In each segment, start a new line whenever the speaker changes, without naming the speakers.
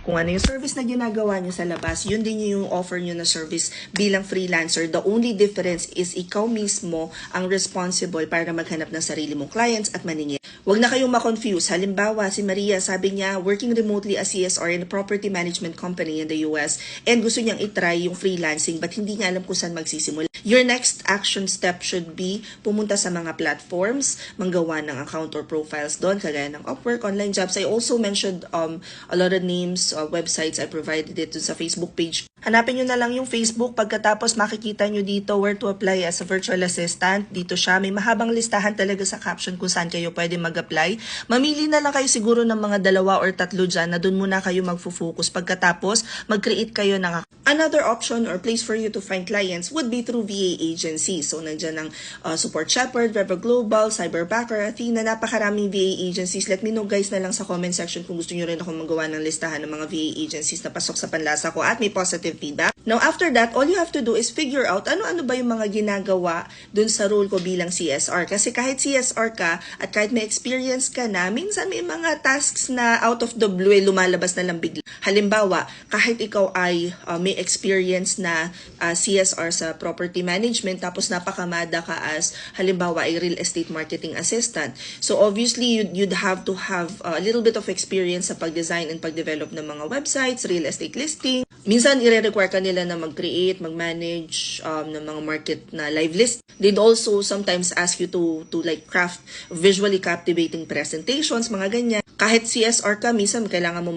Kung ano yung service na ginagawa nyo sa labas, yun din yung offer nyo na service bilang freelancer. The only difference is ikaw mismo ang responsible para maghanap ng sarili mong clients at maningil. Huwag na kayong ma-confuse. Halimbawa, si Maria, sabi niya, working remotely as CSR in a property management company in the US and gusto niyang itry yung freelancing but hindi niya alam kung saan magsisimula. Your next action step should be pumunta sa mga platforms, manggawa ng account or profiles doon, kagaya ng Upwork, online jobs. I also mentioned a lot of names, websites. I provided it sa Facebook page. Hanapin nyo na lang yung Facebook. Pagkatapos makikita nyo dito where to apply as a virtual assistant. Dito siya. May mahabang listahan talaga sa caption kung saan kayo pwede mag-apply. Mamili na lang kayo siguro ng mga 2 or 3 dyan na doon muna kayo mag-focus. Pagkatapos, mag-create kayo ng another option or place for you to find clients would be through VA agencies. So, nandyan ang Support Shepherd, Reva Global, Cyberbacker, Athena, napakaraming VA agencies. Let me know guys na lang sa comment section kung gusto nyo rin ako magawa ng listahan ng mga VA agencies na pasok sa panlasa ko at may positive feedback. Now, after that, all you have to do is figure out ano-ano ba yung mga ginagawa dun sa role ko bilang CSR. Kasi kahit CSR ka at kahit may experience ka na, minsan may mga tasks na out of the blue lumalabas na lang bigla. Halimbawa, kahit ikaw ay may experience na CSR sa property management tapos napakamada ka as halimbawa ay real estate marketing assistant. So obviously, you'd have to have a little bit of experience sa pag-design and pag-develop ng mga websites, real estate listing. Minsan, i-require ka nila na mag-create, mag-manage ng mga market na live list. They'd also sometimes ask you to like craft visually captivating presentations, mga ganyan. Kahit CSR ka, minsan kailangan mo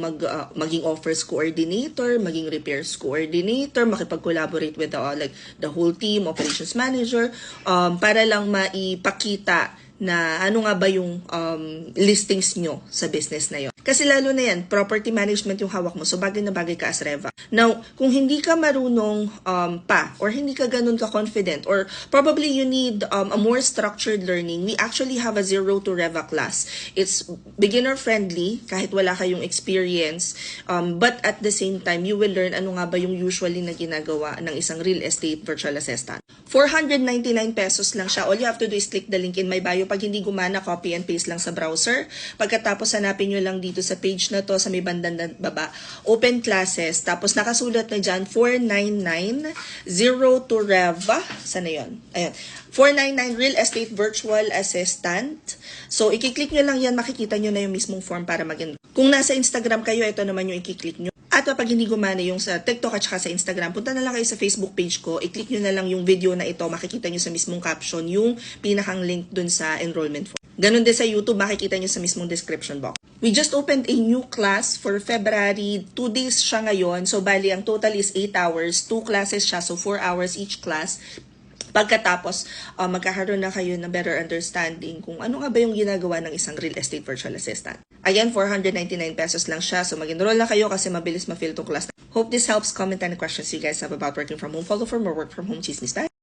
maging offers coordinator, maging repairs coordinator, makipag-collaborate with the whole team, operations manager, para lang maipakita na ano nga ba yung listings nyo sa business na yon. Kasi lalo na yan, property management yung hawak mo, so bagay na bagay ka as Reva. Now, kung hindi ka marunong pa, or hindi ka ganun ka-confident, or probably you need a more structured learning, we actually have a Zero to Reva class. It's beginner-friendly, kahit wala kayong experience, but at the same time, you will learn ano nga ba yung usually na ginagawa ng isang real estate virtual assistant. 499 pesos lang siya. All you have to do is click the link in my bio. Pag hindi gumana, copy and paste lang sa browser. Pagkatapos, hanapin nyo lang dito sa page na to, sa may bandang baba, open classes. Tapos, nakasulat na dyan, 499, Zero to Reva. Sana yun? Ayan. 499 Real Estate Virtual Assistant. So, ikiklik nyo lang yan, makikita nyo na yung mismong form para mag-enroll. Kung nasa Instagram kayo, ito naman yung ikiklik nyo. At kapag hindi gumana yung sa TikTok at saka sa Instagram, punta na lang kayo sa Facebook page ko, i-click nyo na lang yung video na ito, makikita nyo sa mismong caption yung pinakang link dun sa enrollment form. Ganun din sa YouTube, makikita nyo sa mismong description box. We just opened a new class for February. 2 days siya ngayon. So, bali, ang total is 8 hours. 2 classes siya, so 4 hours each class. Pagkatapos, magkakaroon na kayo ng better understanding kung ano nga ba yung ginagawa ng isang real estate virtual assistant. Again, 499 pesos lang siya. So, mag-enroll na kayo kasi mabilis ma-fill itong class. Hope this helps. Comment any questions you guys have about working from home. Follow for more work from home chismis. Bye!